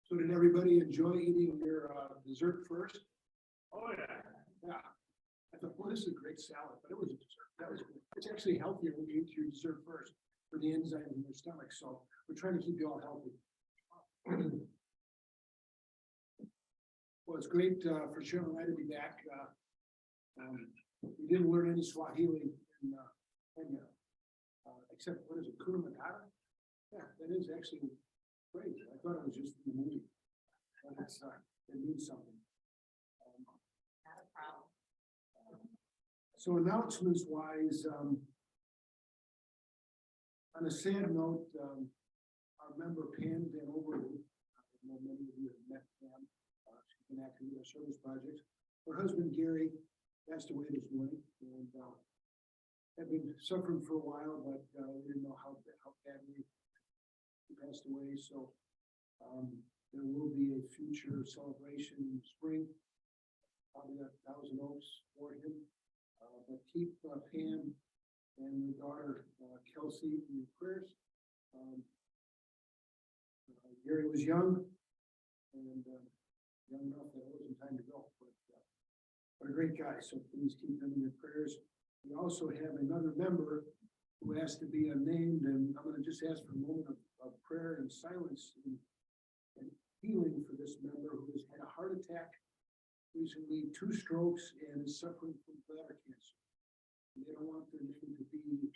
So did everybody enjoy eating their dessert first? Oh, yeah. Yeah. I thought, well, this is a great salad, but it was a dessert. That was good. It's actually healthier when you eat your dessert first for the enzymes in your stomach. So we're trying to keep you all healthy. Well, it's great for Cheryl and I to be back. We didn't learn any Swahili in Kenya, except what is it, Kuna Matata? Yeah, that is actually great. I thought it was just in the movie. But it's, it means something. Not a problem. So announcements wise, on a sad note, our member Pam Van Overwood, I know many of you have met Pam. She's been active with our service projects. Her husband Gary passed away this morning, and had been suffering for a while, but we didn't know how badly he passed away. So there will be a future celebration in the spring, probably at Thousand Oaks for him. But keep Pam and the daughter Kelsey in your prayers. Gary was young and young enough that it wasn't time to go, but a great guy. So please keep him in your prayers. We also have another member who asked to be unnamed, and I'm going to just ask for a moment of prayer and silence and healing for this member who has had a heart attack recently, 2 strokes, and is suffering from bladder cancer. And they don't want their name to be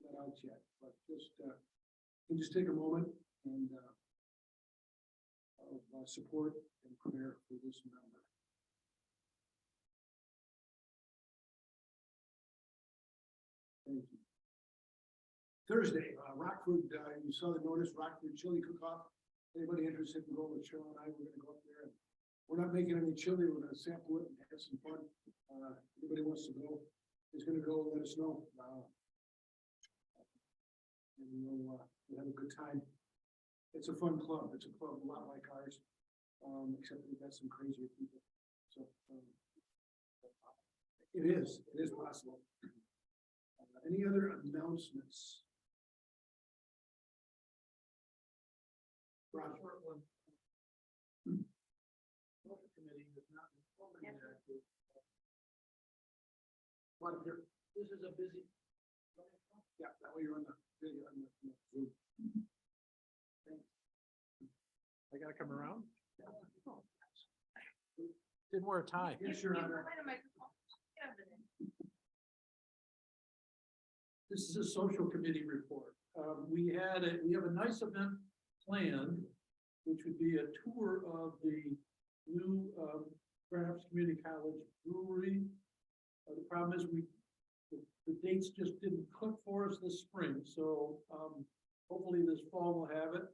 let out yet, but just you can just take a moment and of support and prayer for this member. Thank you. Thursday, Rockford, you saw the notice, Rockford Chili Cook-Off. Anybody interested in going with Cheryl and I, we're going to go up there. And we're not making any chili, we're going to sample it and have some fun. Anybody wants to go, is going to go, let us know. And we'll have a good time. It's a fun club. It's a club a lot like ours, except we've got some crazier people. So it is possible. Any other announcements? Rob? Short one. Social committee is not formally active. This is a busy. Yeah, that way you're on the video on the Zoom. Thanks. I gotta come around? Didn't wear a tie. Yes, Your Honor. This is a social committee report. We have a nice event planned, which would be a tour of the new Grand Rapids Community College brewery. The problem is the dates just didn't click for us this spring, so hopefully this fall we'll have it.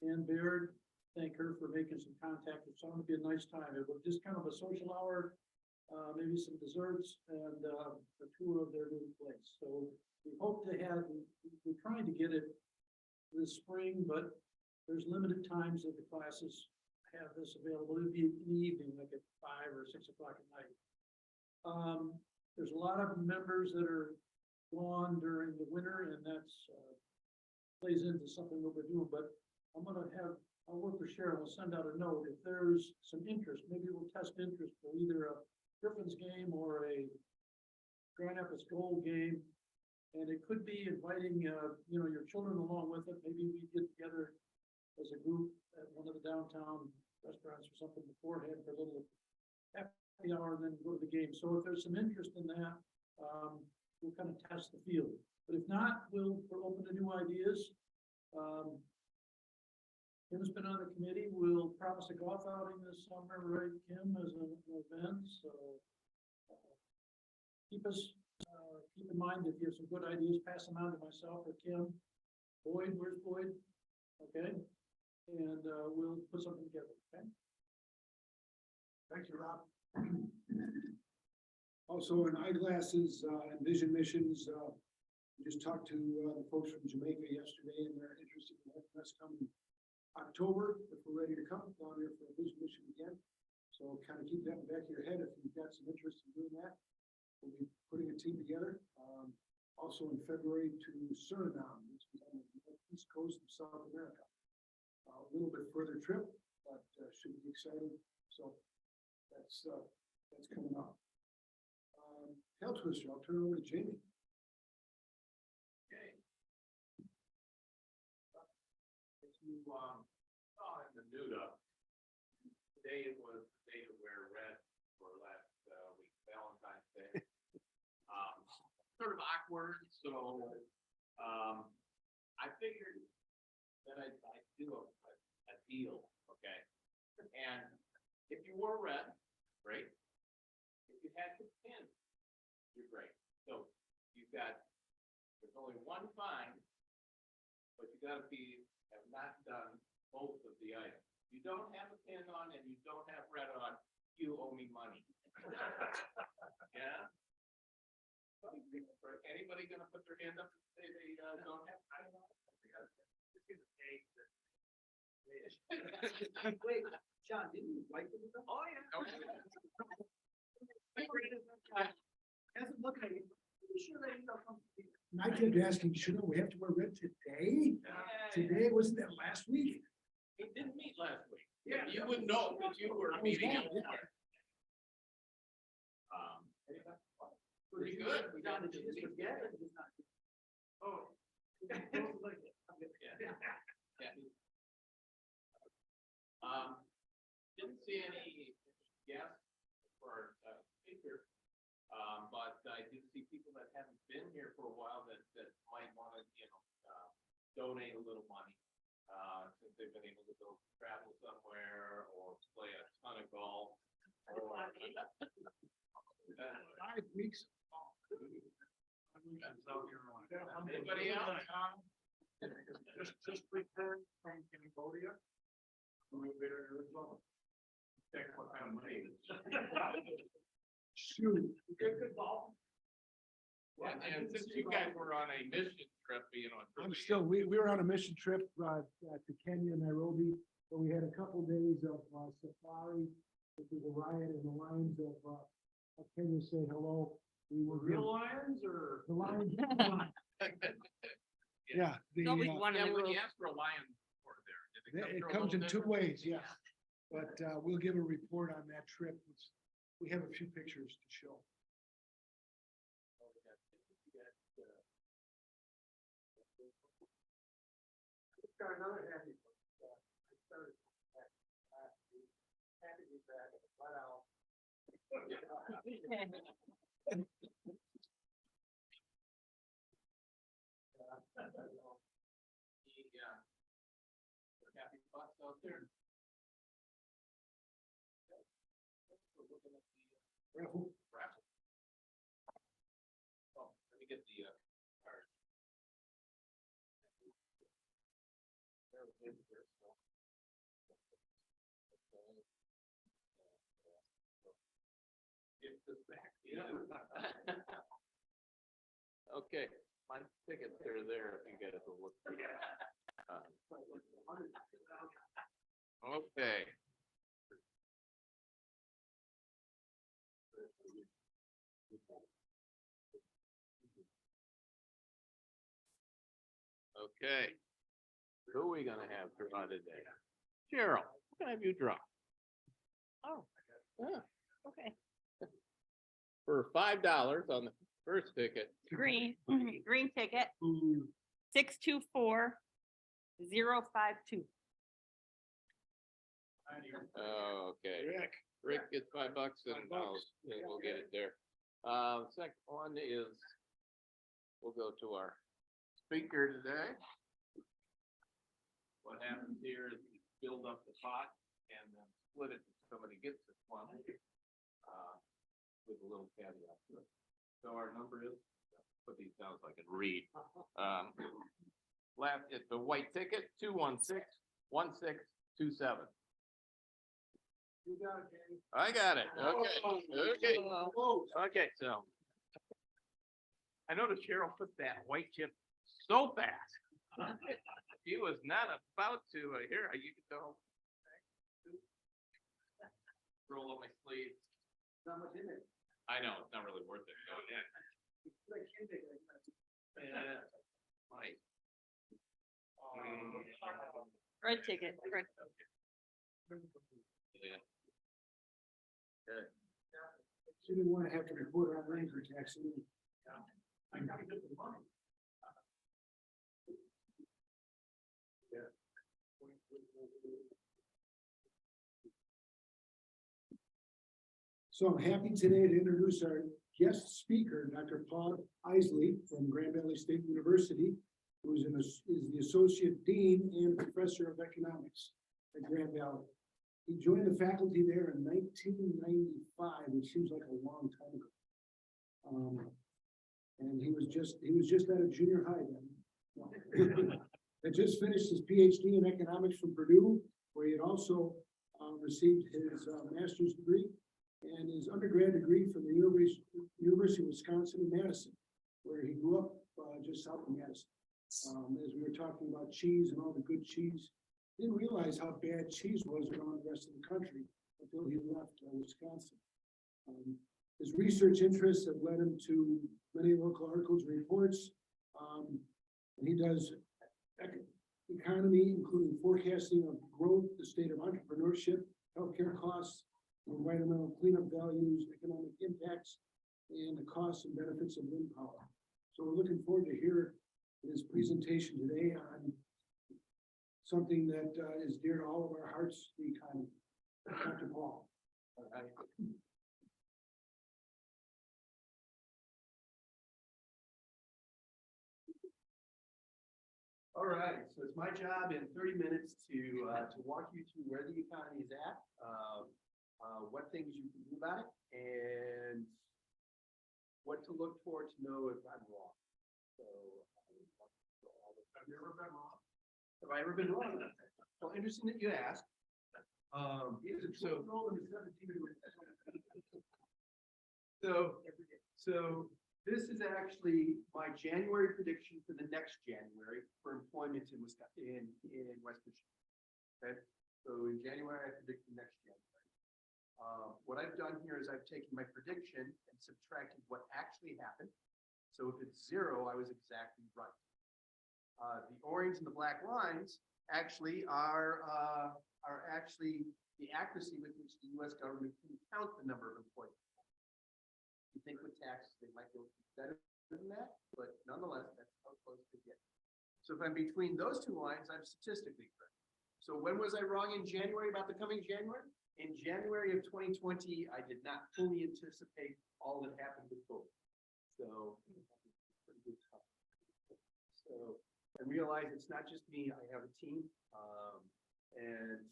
And Baird, thank her for making some contact. It's going to be a nice time. It was just kind of a social hour, maybe some desserts and a tour of their new place. So we hope to have, we're trying to get it this spring, but there's limited times that the classes have this available. It'd be in the evening, like at 5 or 6 o'clock at night. There's a lot of members that are gone during the winter, and that's plays into something that we're doing. But I'll work with Cheryl. We'll send out a note if there's some interest. Maybe we'll test interest for either a Griffin's game or a Grand Rapids Gold game. And it could be inviting, your children along with it. Maybe we get together as a group at one of the downtown restaurants or something beforehand for a little happy hour and then go to the game. So if there's some interest in that, we'll kind of test the field. But if not, we're open to new ideas. Kim's been on the committee. We'll promise a golf outing this summer, right, Kim, as an event. So keep in mind if you have some good ideas, pass them on to myself or Kim. Boyd, where's Boyd? Okay. And we'll put something together, okay? Thank you, Rob. Also in eyeglasses and vision missions, we just talked to the folks from Jamaica yesterday, and they're interested in having us come in October if we're ready to come down here for a vision mission again. So kind of keep that in the back of your head if you've got some interest in doing that. We'll be putting a team together. Also in February to Suriname, which is on the east coast of South America. a little bit further trip, but should be exciting. So that's coming up. Tail twister, I'll turn it over to Jamie. Okay. If you saw in the news today was the day to wear red for last week, Valentine's Day. Sort of awkward, so I figured that I'd do a deal, okay? And if you wore red, great. If you had the pin, you're great. So you've got, there's only one fine, but you gotta have not done both of the items. You don't have a pin on and you don't have red on, you owe me money. Yeah? Anybody gonna put their hand up and say they don't have? I don't know. Wait, John, didn't you wipe it with them? Oh, yeah. Hasn't looked at you. You sure that you don't come? And I kept asking, should we have to wear red today? Today, wasn't that last week? It didn't meet last week. Yeah. You wouldn't know because you were meeting it. Pretty good. We got to just forget it. Oh. Yeah. Didn't see any guests for speaker, but I did see people that haven't been here for a while that might want to, donate a little money, since they've been able to go travel somewhere or play a ton of golf. Or, 5 weeks. anybody else? Just returned from Cambodia. We were there in Arizona. Check what kind of money it is. Shoot. Good ball. And since you guys were on a mission trip, We were on a mission trip to Kenya, Nairobi, where we had a couple days of safari with the Orion and the lions of Kenya say hello. We were Real lions or? the lions. Yeah. Nobody wanted yeah, to when go. you ask for a lion for there, did It through a comes in little 2 different? ways, yes. But we'll give a report on that trip. We have a few pictures to show. Got another happy. I started last week. Happy to be back. Flat out. Happy spots out there. We're looking at the raffle. Oh, let me get the card. There it is, there, so. Get this back. Yeah. Okay, my tickets are there if you guys will look. Okay. Okay. Who are we gonna have draw today? Cheryl, what can I have you draw? Oh, Yeah, okay. for $5 on the first ticket. Green, green ticket, Ooh, 624052. Okay, Rick. Rick gets $5 and we'll get it there. Second one is, we'll go to our speaker today. What happens here is we build up the pot and then split it if somebody gets this one. With a little caveat to it. So our number is, put these down so I can read. Last, it's the white ticket, 216-1627. You got it, Danny. I got it. Okay, okay. Okay, so. I noticed Cheryl put that white chip so fast. She was not about to, here, you can go. Roll up my sleeve. Not much in it. I know, it's not really worth it. Go in. It's like candy, like that. Yeah, might. Red ticket, red. Yeah. She didn't want to have to report on range tax. I gotta get the money. So I'm happy today to introduce our guest speaker, Dr. Paul Isely from Grand Valley State University, who is the Associate Dean and Professor of Economics at Grand Valley. He joined the faculty there in 1995, which seems like a long time ago. And he was just out of junior high then. Had just finished his PhD in economics from Purdue, where he had also received his master's degree and his undergrad degree from the University of Wisconsin in Madison, where he grew up just south of Madison. As we were talking about cheese and all the good cheese, didn't realize how bad cheese was around the rest of the country until he left Wisconsin. His research interests have led him to many local articles and reports. And he does economy, including forecasting of growth, the state of entrepreneurship, healthcare costs, environmental cleanup values, economic impacts, and the costs and benefits of wind power. So we're looking forward to hear his presentation today on something that is dear to all of our hearts, the economy. Dr. Paul. All right, so it's my job in 30 minutes to walk you through where the economy is at, what things you can do about it, and what to look for to know if I'm wrong. So, have you ever been wrong? Have I ever been wrong? Well, interesting that you asked. So this is actually my January prediction for the next January for employment in Wisconsin, in West Michigan. Okay, so in January I predict the next January. What I've done here is I've taken my prediction and subtracted what actually happened. So if it's 0, I was exactly right. The orange and the black lines actually are actually the accuracy with which the U.S. government can count the number of employees. You think with taxes they might go better than that, but nonetheless, that's how close they get. So if I'm between those two lines, I'm statistically correct. So when was I wrong in January about the coming January? In January of 2020, I did not fully anticipate all that happened with COVID. So, pretty good stuff. So I realize it's not just me, I have a team, and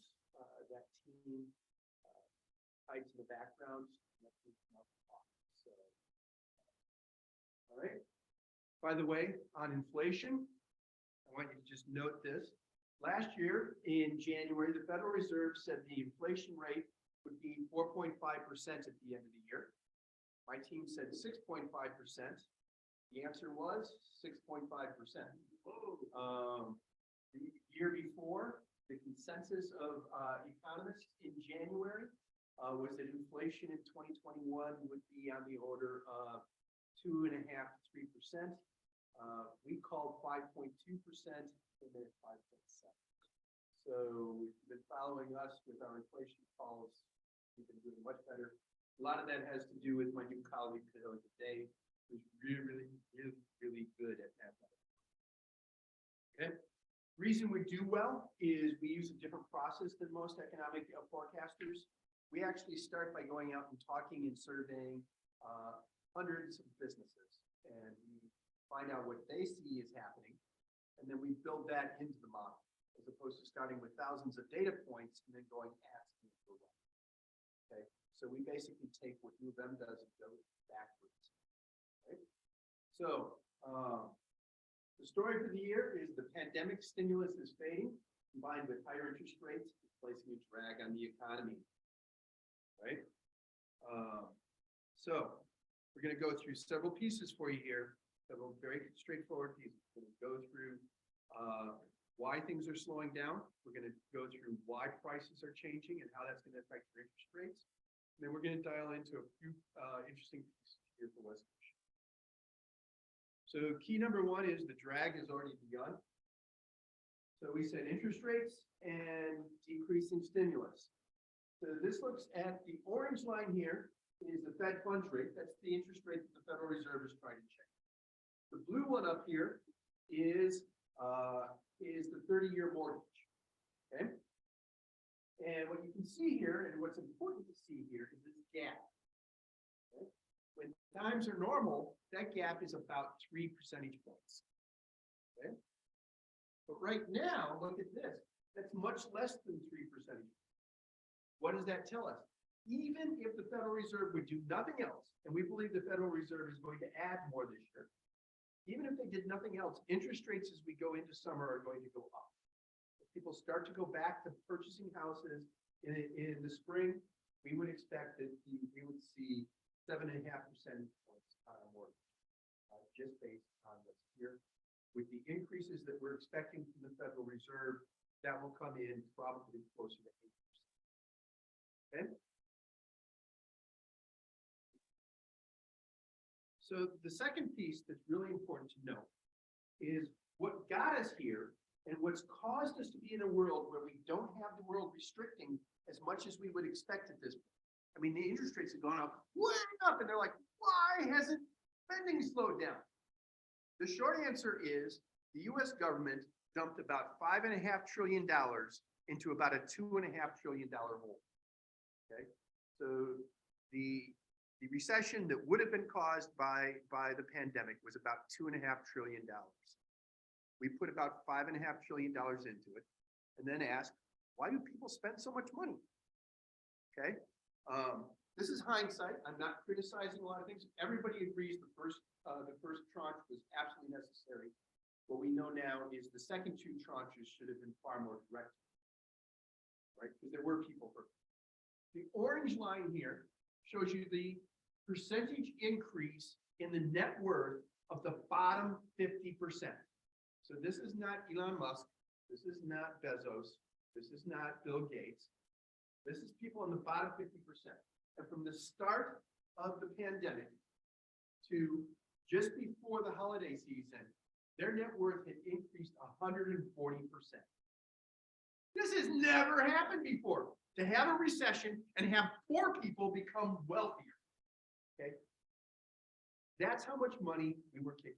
that team hides in the background. So, all right. By the way, on inflation, I want you to just note this. Last year in January, the Federal Reserve said the inflation rate would be 4.5% at the end of the year. My team said 6.5%. The answer was 6.5%. The year before, the consensus of economists in January was that inflation in 2021 would be on the order of 2.5% to 3%. We called 5.2% and then 5.7%. So if you've been following us with our inflation calls, we've been doing much better. A lot of that has to do with my new colleague, Dave, who's really good at that. Okay. Reason we do well is we use a different process than most economic forecasters. We actually start by going out and talking and surveying hundreds of businesses, and we find out what they see is happening, and then we build that into the model, as opposed to starting with thousands of data points and then going asking for one. Okay, so we basically take what U of M does and go backwards. Okay? So the story for the year is the pandemic stimulus is fading, combined with higher interest rates, placing a drag on the economy. Right? So we're going to go through several pieces for you here, several very straightforward pieces. We're going to go through why things are slowing down. We're going to go through why prices are changing and how that's going to affect your interest rates. And then we're going to dial into a few interesting pieces here for West Michigan. So key number one is the drag has already begun. So we said interest rates and decreasing stimulus. So this looks at the orange line here is the Fed funds rate. That's the interest rate that the Federal Reserve is trying to change. The blue one up here is the 30-year mortgage. Okay. And what you can see here, and what's important to see here, is this gap. Okay? When times are normal, that gap is about 3 percentage points. Okay. But right now, look at this. That's much less than 3 percentage points. What does that tell us? Even if the Federal Reserve would do nothing else, and we believe the Federal Reserve is going to add more this year, even if they did nothing else, interest rates as we go into summer are going to go up. If people start to go back to purchasing houses in the spring, we would expect that we would see 7.5 percentage points on a mortgage, just based on what's here. With the increases that we're expecting from the Federal Reserve, that will come in probably closer to 8%. Okay. So the second piece that's really important to note is what got us here and what's caused us to be in a world where we don't have the world restricting as much as we would expect at this point. I mean, the interest rates have gone up, way up, and they're like, why hasn't spending slowed down? The short answer is the US government dumped about $5.5 trillion into about a $2.5 trillion hole. Okay, so the recession that would have been caused by the pandemic was about $2.5 trillion. We put about $5.5 trillion into it, and then asked, why do people spend so much money? Okay, this is hindsight. I'm not criticizing a lot of things. Everybody agrees the first tranche was absolutely necessary. What we know now is the second two tranches should have been far more direct, right? Because there were people hurt. The orange line here shows you the percentage increase in the net worth of the bottom 50%. So this is not Elon Musk. This is not Bezos. This is not Bill Gates. This is people in the bottom 50%. And from the start of the pandemic to just before the holiday season, their net worth had increased 140%. This has never happened before, to have a recession and have poor people become wealthier. Okay? That's how much money we were kicking.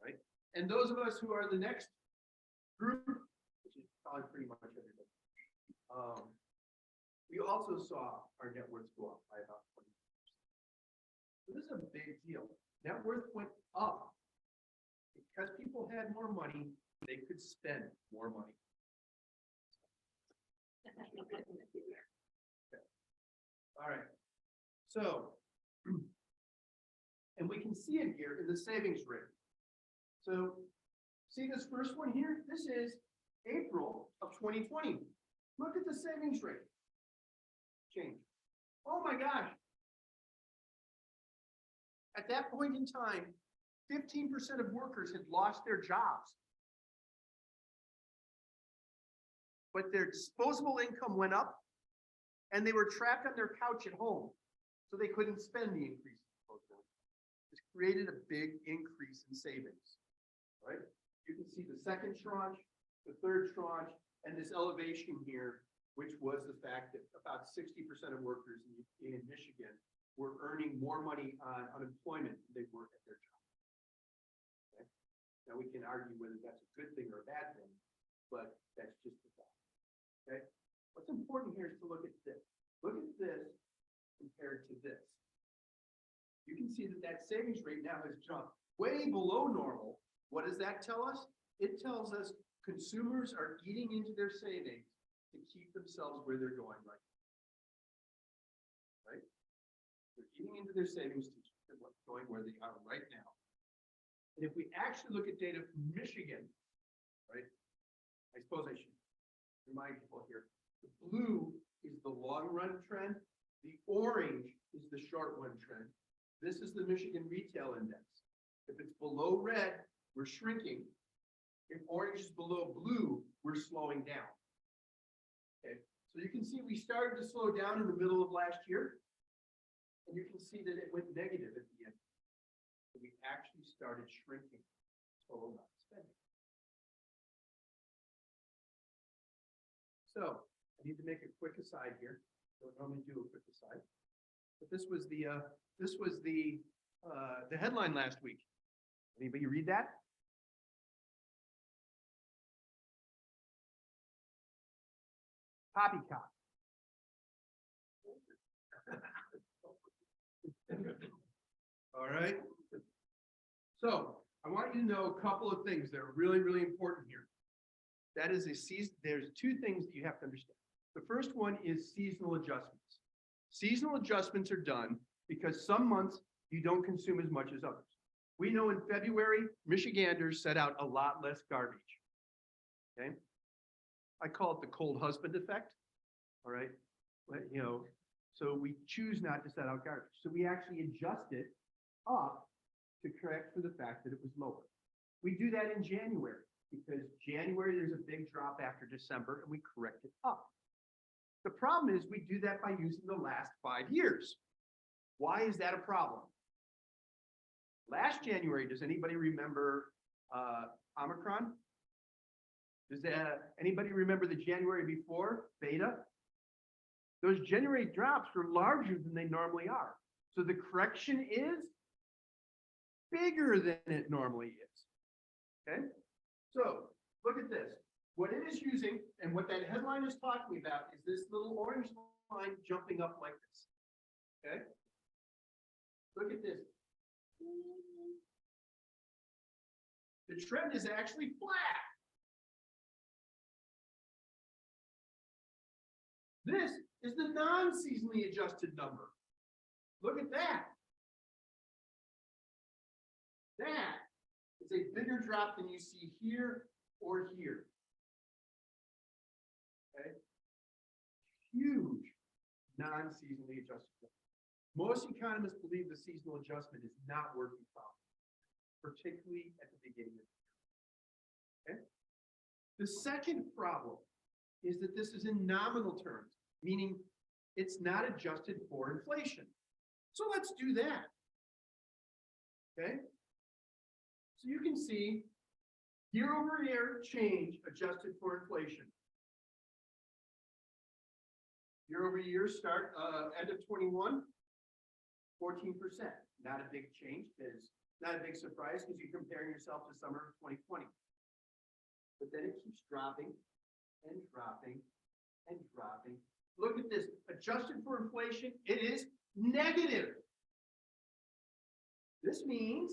Right? And those of us who are the next group, which is probably pretty much everybody, we also saw our net worth go up by about 20%. So this is a big deal. Net worth went up because people had more money, they could spend more money. Okay. All right. So, and we can see it here in the savings rate. So, see this first one here? This is April of 2020. Look at the savings rate change. Oh my gosh. At that point in time, 15% of workers had lost their jobs. But their disposable income went up and they were trapped on their couch at home. So they couldn't spend the increase in disposable income. This created a big increase in savings, right? You can see the second tranche, the third tranche, and this elevation here, which was the fact that about 60% of workers in Michigan were earning more money on unemployment than they were at their job. Okay? Now we can argue whether that's a good thing or a bad thing, but that's just the fact. Okay? What's important here is to look at this. Look at this compared to this. You can see that that savings rate now has jumped way below normal. What does that tell us? It tells us consumers are eating into their savings to keep themselves where they're going right now. Right? They're eating into their savings to keep them going where they are right now. And if we actually look at data from Michigan, right? I suppose I should remind people here, the blue is the long run trend. The orange is the short run trend. This is the Michigan Retail Index. If it's below red, we're shrinking. If orange is below blue, we're slowing down. Okay, so you can see we started to slow down in the middle of last year, and you can see that it went negative at the end. So we actually started shrinking total amount of spending. So I need to make a quick aside here. Don't normally do a quick aside. But this was the headline last week. Anybody read that? Poppycock. All right. So I want you to know a couple of things that are really, really important here. That is a season. There's two things that you have to understand. The first one is seasonal adjustments. Seasonal adjustments are done because some months you don't consume as much as others. We know in February, Michiganders set out a lot less garbage. Okay. I call it the cold husband effect. All right. But, you know, so we choose not to set out garbage. So we actually adjust it up to correct for the fact that it was lower. We do that in January because January there's a big drop after December and we correct it up. The problem is we do that by using the last 5 years. Why is that a problem? Last January, does anybody remember Omicron? Does anybody remember the January before, Beta? Those January drops were larger than they normally are. So the correction is bigger than it normally is. Okay? So look at this. What it is using and what that headline is talking about is this little orange line jumping up like this. Okay? Look at this. The trend is actually flat. This is the non-seasonally adjusted number. Look at that. That is a bigger drop than you see here or here. Okay? Huge non-seasonally adjusted number. Most economists believe the seasonal adjustment is not working properly, particularly at the beginning of the year. Okay? The second problem is that this is in nominal terms, meaning it's not adjusted for inflation. So let's do that. Okay? So you can see year-over-year change adjusted for inflation. Year-over-year start end of 21, 14%. Not a big change, because not a big surprise because you're comparing yourself to summer of 2020. But then it keeps dropping and dropping and dropping. Look at this, adjusted for inflation, it is negative. This means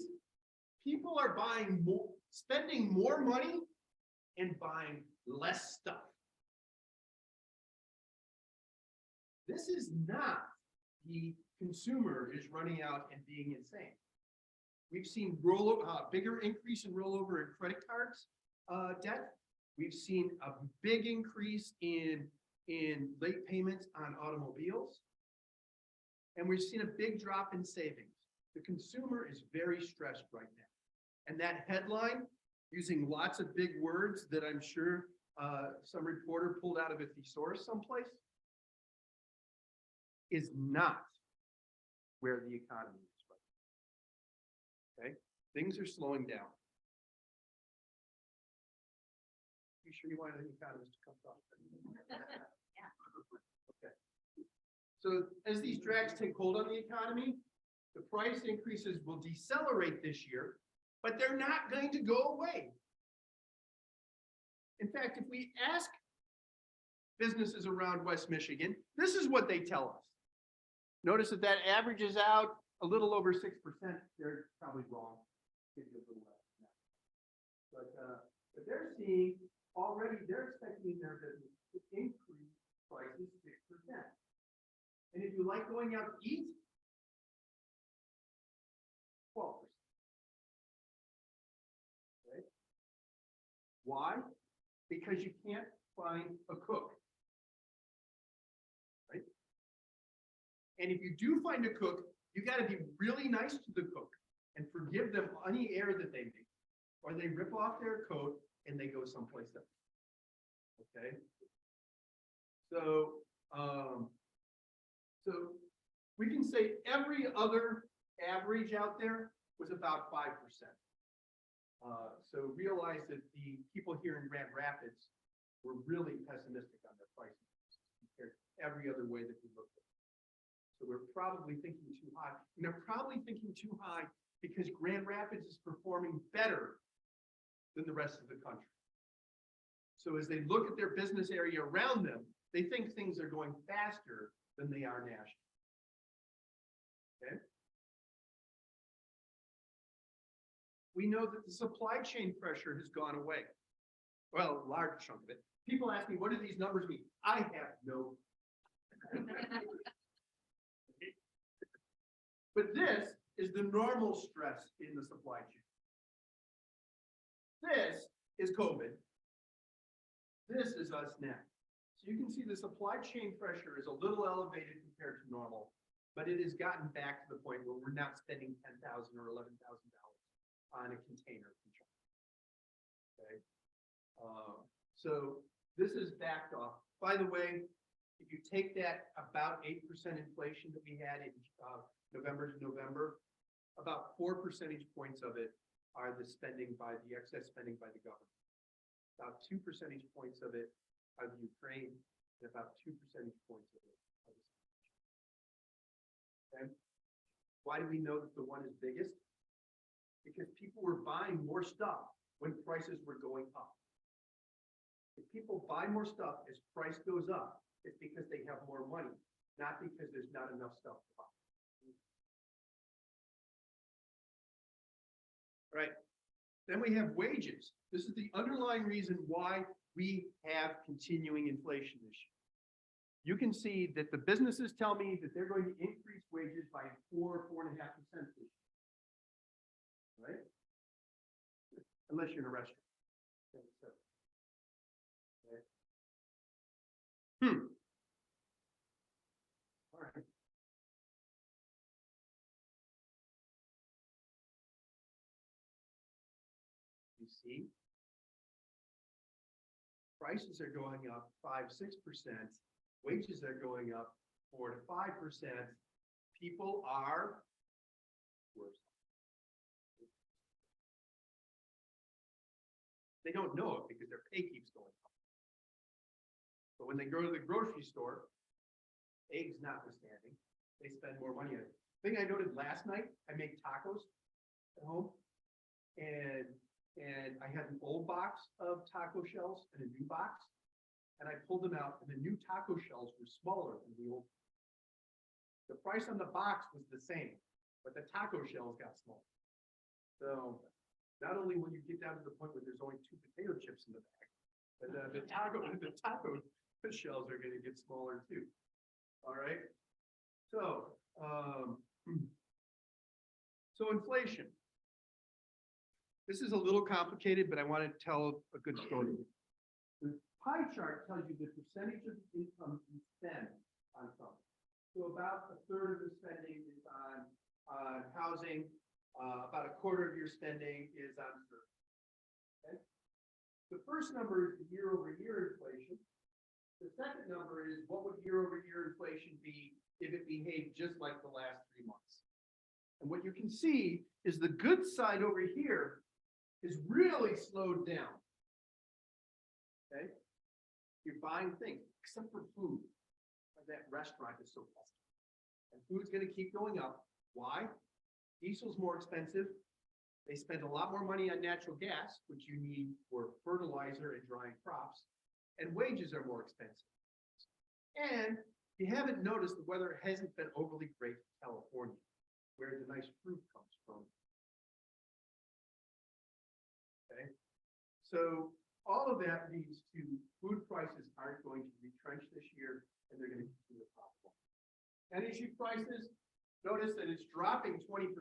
people are buying more, spending more money and buying less stuff. This is not the consumer is running out and being insane. We've seen bigger increase in rollover in credit cards debt. We've seen a big increase in late payments on automobiles. And we've seen a big drop in savings. The consumer is very stressed right now. And that headline, using lots of big words that I'm sure some reporter pulled out of a thesaurus someplace, is not where the economy is right now. Okay? Things are slowing down. You sure you want an economist to come talk? Okay. So as these drags take hold on the economy, the price increases will decelerate this year, but they're not going to go away. In fact, if we ask businesses around West Michigan, this is what they tell us. Notice that averages out a little over 6%. They're probably wrong. Give you a little less than that. But they're seeing already, they're expecting their business to increase prices 6%. And if you like going out to eat, 12%. Okay. Why? Because you can't find a cook. Right? And if you do find a cook, you got to be really nice to the cook and forgive them any error that they make, or they rip off their coat and they go someplace else. Okay. So, so we can say every other average out there was about 5%. So realize that the people here in Grand Rapids were really pessimistic on their pricing compared to every other way that we looked at it. So we're probably thinking too high. And they're probably thinking too high because Grand Rapids is performing better than the rest of the country. So as they look at their business area around them, they think things are going faster than they are nationally. Okay? We know that the supply chain pressure has gone away. Well, a large chunk of it. People ask me, what do these numbers mean? I have no. But this is the normal stress in the supply chain. This is COVID. This is us now. So you can see the supply chain pressure is a little elevated compared to normal, but it has gotten back to the point where we're not spending $10,000 or $11,000 on a container from China. Okay. So this is backed off. By the way, if you take that about 8% inflation that we had in November to November, about 4 percentage points of it are the excess spending by the government. About 2 percentage points of it are the Ukraine, and about 2 percentage points of it are the supply chain. Okay. Why do we know that the one is biggest? Because people were buying more stuff when prices were going up. If people buy more stuff as price goes up, it's because they have more money, not because there's not enough stuff to buy. Right. Then we have wages. This is the underlying reason why we have continuing inflation this year. You can see that the businesses tell me that they're going to increase wages by 4.5% this year. Right? Unless you're in a restaurant. Okay. All right. You see, prices are going up 5-6%, wages are going up 4 to 5%. People are worse. They don't know it because their pay keeps going up. But when they go to the grocery store, eggs notwithstanding, they spend more money on it. Thing I noted last night, I make tacos at home, and I had an old box of taco shells and a new box, and I pulled them out, and the new taco shells were smaller than the old. The price on the box was the same, but the taco shells got smaller. So not only will you get down to the point where there's only 2 potato chips in the bag, but the taco shells are going to get smaller too. All right. So, so inflation. This is a little complicated, but I want to tell a good story. The pie chart tells you the percentage of the income you spend on something. So about 1/3 of the spending is on housing. About 1/4 of your spending is on service. Okay? The first number is the year-over-year inflation. The second number is what would year-over-year inflation be if it behaved just like the last 3 months. And what you can see is the good side over here is really slowed down. Okay? You're buying things, except for food. That restaurant is so costly. And food's going to keep going up. Why? Diesel's more expensive. They spend a lot more money on natural gas, which you need for fertilizer and drying crops. And wages are more expensive. And you haven't noticed the weather hasn't been overly great in California, where the nice fruit comes from. Okay, so all of that leads to food prices aren't going to retrench this year, and they're going to continue to pop up. Energy prices, notice that it's dropping 20%,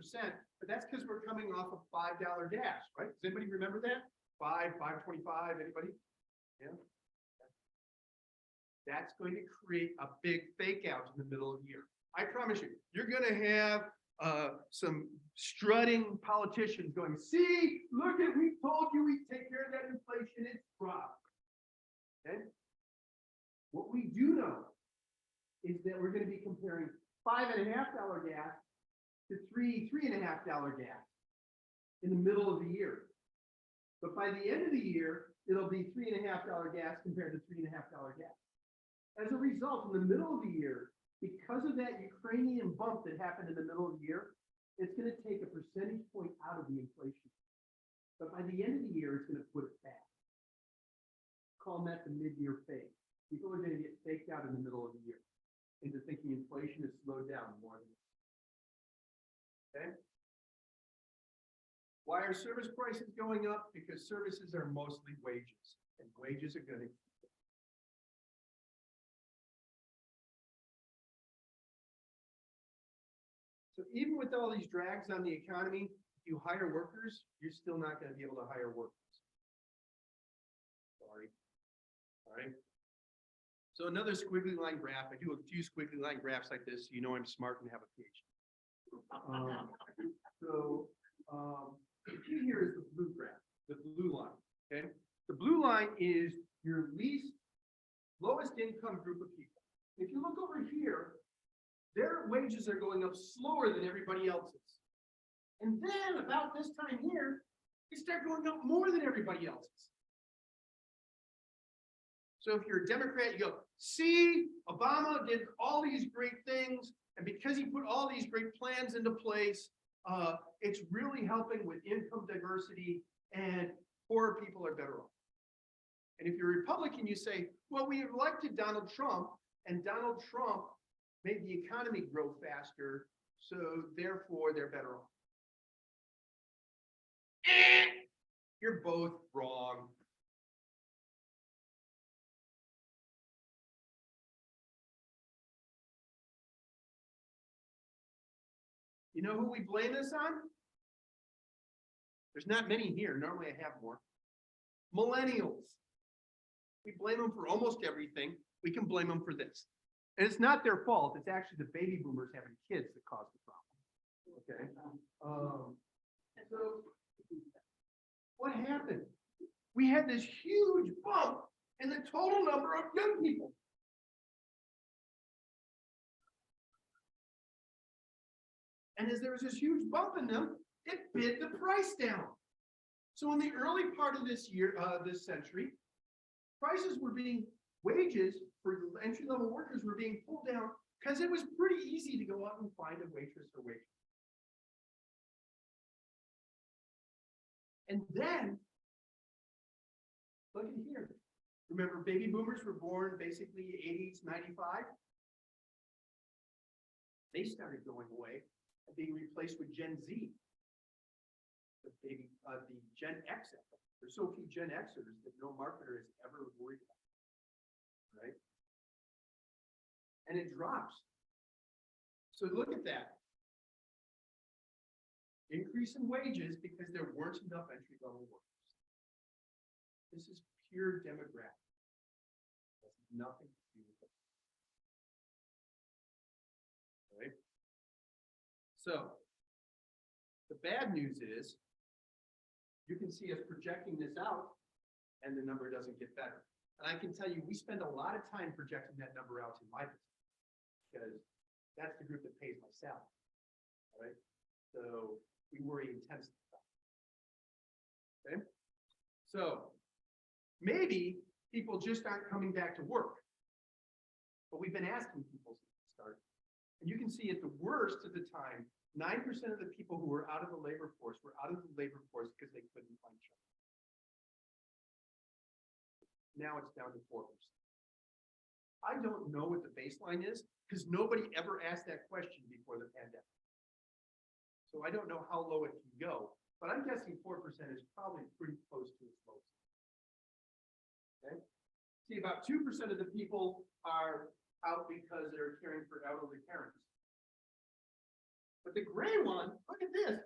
but that's because we're coming off of $5 gas, right? Does anybody remember that? $5.25, anybody? Yeah. That's going to create a big fake out in the middle of the year. I promise you, you're going to have some strutting politicians going, see, look at, we told you we'd take care of that inflation, it's dropped. Okay? What we do know is that we're going to be comparing $5.50 gas to $3.50 gas in the middle of the year. But by the end of the year, it'll be $3.50 gas compared to $3.50 gas. As a result, in the middle of the year, because of that Ukrainian bump that happened in the middle of the year, it's going to take a percentage point out of the inflation. But by the end of the year, it's going to put it back. Call that the mid-year fake. People are going to get faked out in the middle of the year into thinking inflation has slowed down more than it. Okay? Why are service prices going up? Because services are mostly wages, and wages are going to. So even with all these drags on the economy, if you hire workers, you're still not going to be able to hire workers. Sorry. All right. So another squiggly line graph. I do a few squiggly line graphs like this. So you know I'm smart and have a PhD. Here is the blue graph, the blue line. Okay. The blue line is your lowest income group of people. If you look over here, their wages are going up slower than everybody else's. And then about this time here, they start going up more than everybody else's. So if you're a Democrat, you go, see, Obama did all these great things, and because he put all these great plans into place, it's really helping with income diversity, and poorer people are better off. And if you're a Republican, you say, well, we elected Donald Trump, and Donald Trump made the economy grow faster, so therefore they're better off. You're both wrong. You know who we blame this on? There's not many here. Normally I have more. Millennials. We blame them for almost everything. We can blame them for this. And it's not their fault. It's actually the baby boomers having kids that caused the problem. Okay. So what happened? We had this huge bump in the total number of young people. And as there was this huge bump in them, it bid the price down. So in the early part of this year, this century, wages for entry-level workers were being pulled down because it was pretty easy to go out and find a waitress or waitress. And then, look at here. Remember, baby boomers were born basically 80s, 95. They started going away and being replaced with Gen Z. The Gen X. There's so few Gen Xers that no marketer has ever worried about, right? And it drops. So look at that. Increase in wages because there weren't enough entry-level workers. This is pure demographics. It has nothing to do with it. Right? So the bad news is you can see us projecting this out and the number doesn't get better. And I can tell you, we spend a lot of time projecting that number out in my business because that's the group that pays my salary. All right. So we worry intensely about it. Okay. So maybe people just aren't coming back to work, but we've been asking people since the start. And you can see at the worst of the time, 9% of the people who were out of the labor force were out of the labor force because they couldn't find jobs. Now it's down to 4%. I don't know what the baseline is because nobody ever asked that question before the pandemic. So I don't know how low it can go, but I'm guessing 4% is probably pretty close to its lowest. Okay. See, about 2% of the people are out because they're caring for elderly parents. But the gray one, look at this.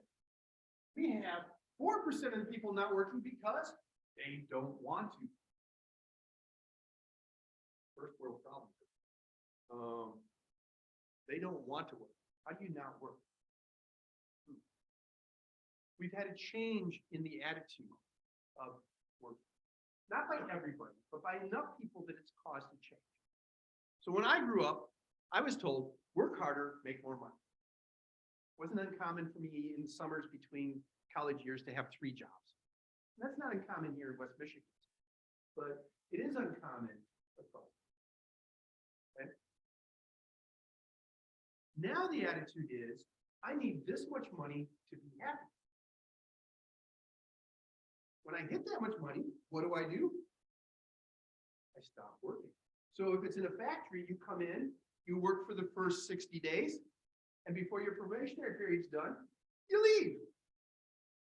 We have 4% of the people not working because they don't want to. First world problem. They don't want to work. How do you not work? We've had a change in the attitude of work. Not by everybody, but by enough people that it's caused a change. So when I grew up, I was told, work harder, make more money. It wasn't uncommon for me in summers between college years to have 3 jobs. That's not uncommon here in West Michigan, but it is uncommon across. Okay? Now the attitude is, I need this much money to be happy. When I hit that much money, what do? I stop working. So if it's in a factory, you come in, you work for the first 60 days, and before your probationary period's done, you leave.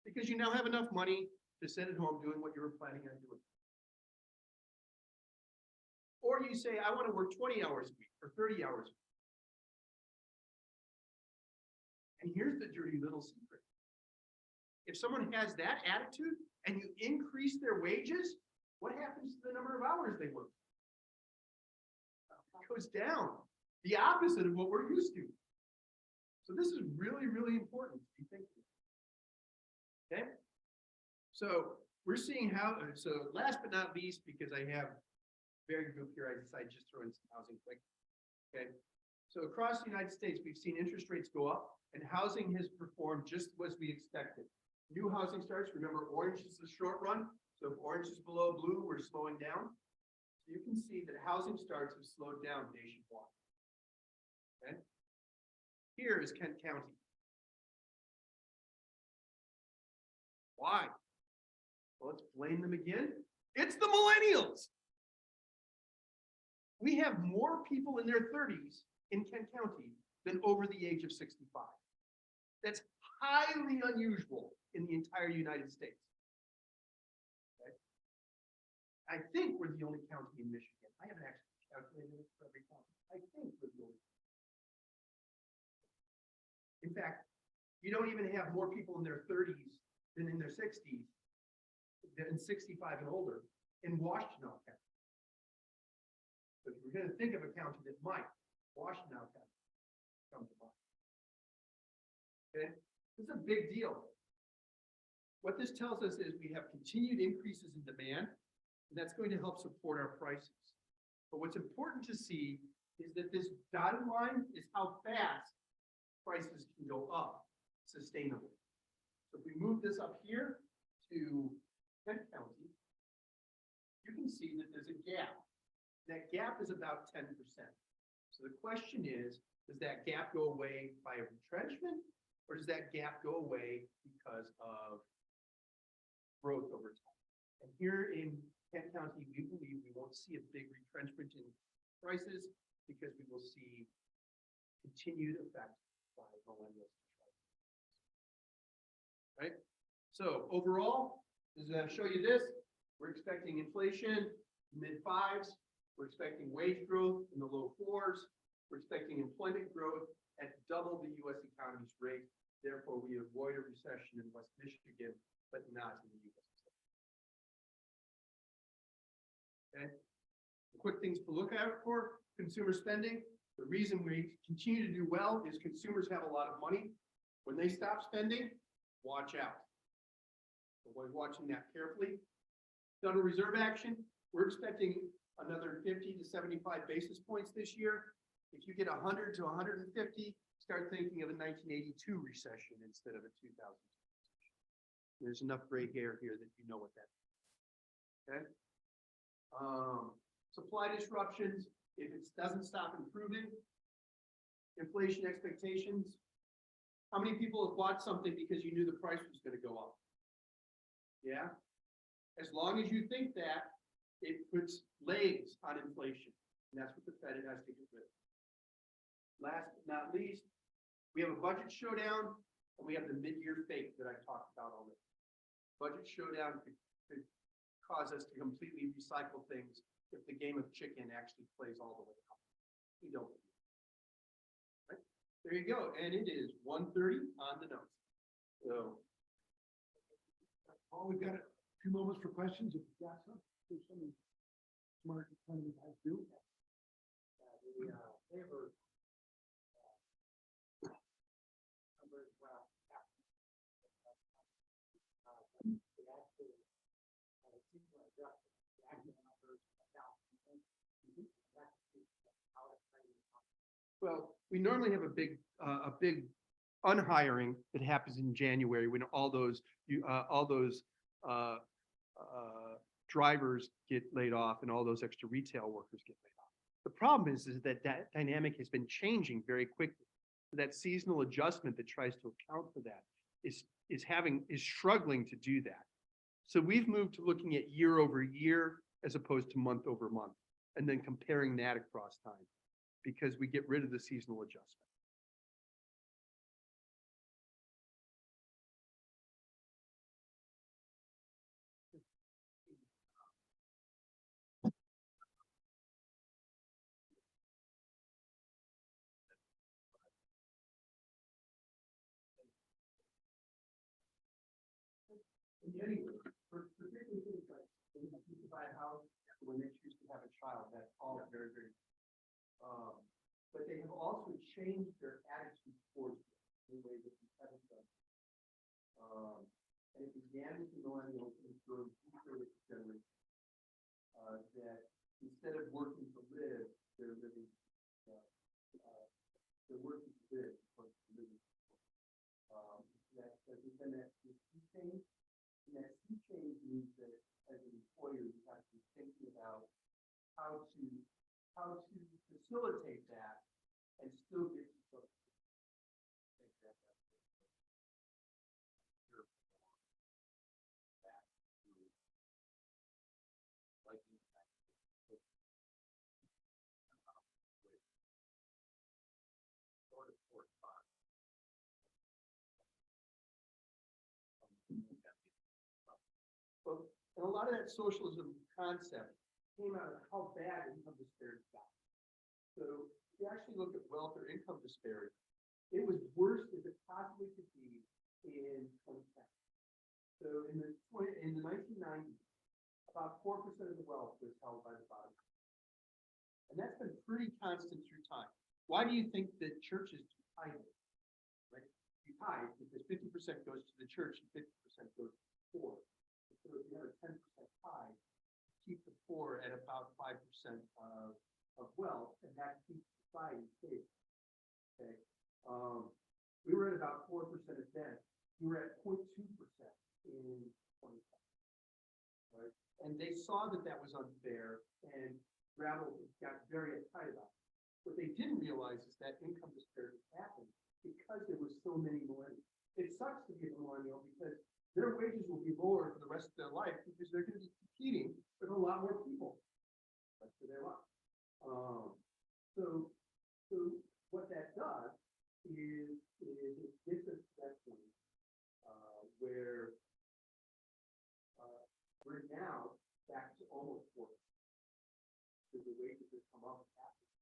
Because you now have enough money to sit at home doing what you were planning on doing. Or you say, I want to work 20 hours a week or 30 hours a week. And here's the dirty little secret. If someone has that attitude and you increase their wages, what happens to the number of hours they work? It goes down. The opposite of what we're used to. So this is really, really important to be thinking. Okay? So we're seeing how, so last but not least, because I have very group here, I decided just throw in some housing quick. Okay? So across the United States, we've seen interest rates go up and housing has performed just as we expected. New housing starts, remember orange is the short run. So if orange is below blue, we're slowing down. So you can see that housing starts have slowed down nationwide. Okay? Here is Kent County. Why? Well, let's blame them again. It's the millennials. We have more people in their 30s in Kent County than over the age of 65. That's highly unusual in the entire United States. Okay? I think we're the only county in Michigan. I haven't actually calculated it for every county. I think we're the only. In fact, you don't even have more people in their 30s than in their 60s, than 65 and older in Washtenaw County. So if we're going to think of a county that might, Washtenaw County comes to mind. Okay, this is a big deal. What this tells us is we have continued increases in demand, and that's going to help support our prices. But what's important to see is that this dotted line is how fast prices can go up sustainably. So if we move this up here to Kent County, you can see that there's a gap. That gap is about 10%. So the question is, does that gap go away by a retrenchment, or does that gap go away because of growth over time? And here in Kent County, we believe we won't see a big retrenchment in prices because we will see continued effect by millennials. Right? So overall, as I show you this, we're expecting inflation mid-5s. We're expecting wage growth in the low 4s. We're expecting employment growth at double the U.S. economy's rate. Therefore, we avoid a recession in West Michigan, but not in the U.S. Okay. The quick things to look out for: consumer spending. The reason we continue to do well is consumers have a lot of money. When they stop spending, watch out. So we're watching that carefully. Federal Reserve action. We're expecting another 50 to 75 basis points this year. If you get 100 to 150, start thinking of a 1982 recession instead of a 2000 recession. There's enough gray hair here that you know what that is. Okay. Supply disruptions. If it doesn't stop improving, inflation expectations. How many people have bought something because you knew the price was going to go up? Yeah. As long as you think that, it puts legs on inflation. And that's what the Fed has to get rid of. Last but not least, we have a budget showdown and we have the mid-year fake that I talked about already. Budget showdown could cause us to completely recycle things if the game of chicken actually plays all the way out. We don't. Right? There you go. And it is 1:30 on the nose. So, Paul, we've got a few moments for questions if you've got some. There's some smart economy guys do. Favor well, we normally have a big unhiring that happens in January when all those drivers get laid off and all those extra retail workers get laid off. The problem is that that dynamic has been changing very quickly. That seasonal adjustment that tries to account for that is struggling to do that. So we've moved to looking at year over year as opposed to month over month, and then comparing that across time, because we get rid of the seasonal adjustment. Anyway, particularly things like when people buy a house, when they choose to have a child, that's all very, very. But they have also changed their attitude towards it in a way that we haven't done. And it began with the millennials and through the generation. That instead of working to live, they're living. They're working to live, but living. That within that sea change. And that sea change means that as an employer, you have to be thinking about how to facilitate that and still get to something. And a lot of that socialism concept came out of how bad income disparity got. So if you actually look at wealth or income disparity, it was worse as it possibly could be in 2010. So in the 1990s, about 4% of the wealth was held by the bottom. And that's been pretty constant through time. Why do you think that churches do tithing? Right? You tithe because 50% goes to the church and 50% goes to the poor. So if you have a 10% tithe, keep the poor at about 5% of wealth, and that keeps society stable. Okay. We were at about 4% of debt. We were at 0.2% in 2010. Right? And they saw that that was unfair, and Gravel got very uptight about it. What they didn't realize is that income disparity happened because there were so many millennials. It sucks to be a millennial because their wages will be lower for the rest of their life because they're going to be competing with a lot more people. That's for their life. So what that does is it gets us to that point where we're now back to almost 4%. So the wages have come up after.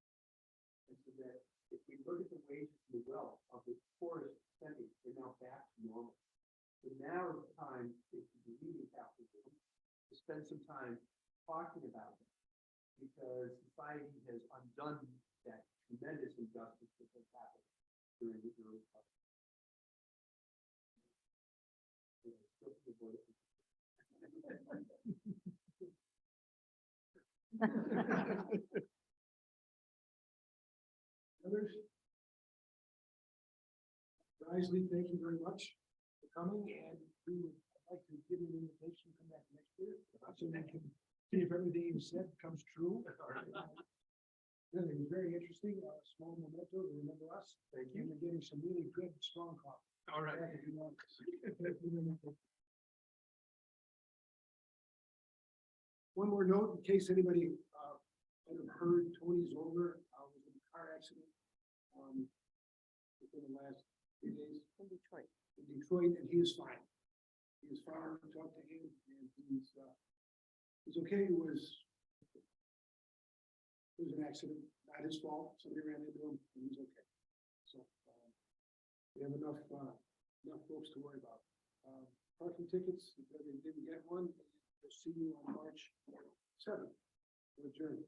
And so that if we look at the wages and the wealth of the poorest percentage, they're now back to normal. So now is the time, if you believe in capitalism, to spend some time talking about it, because society has undone that tremendous injustice that has happened during the early part. Others? Isely, thank you very much for coming, and we would like to give you an invitation to come back next year. So we can see if everything you said comes true. Really, it was very interesting, small memento to remember us. Thank you. And we're getting some really good, strong coffee. All right. If you want. One more note, in case anybody hasn't heard, Tony Zoller was in a car accident within the last 3 days. In Detroit. In Detroit, and he is fine. He is fine. We talked to him, and he's okay. It was an accident, not his fault. Somebody ran into him, and he's okay. So we have enough folks to worry about. Parking tickets, if they didn't get one, we'll see you on March 7th. Adjourned.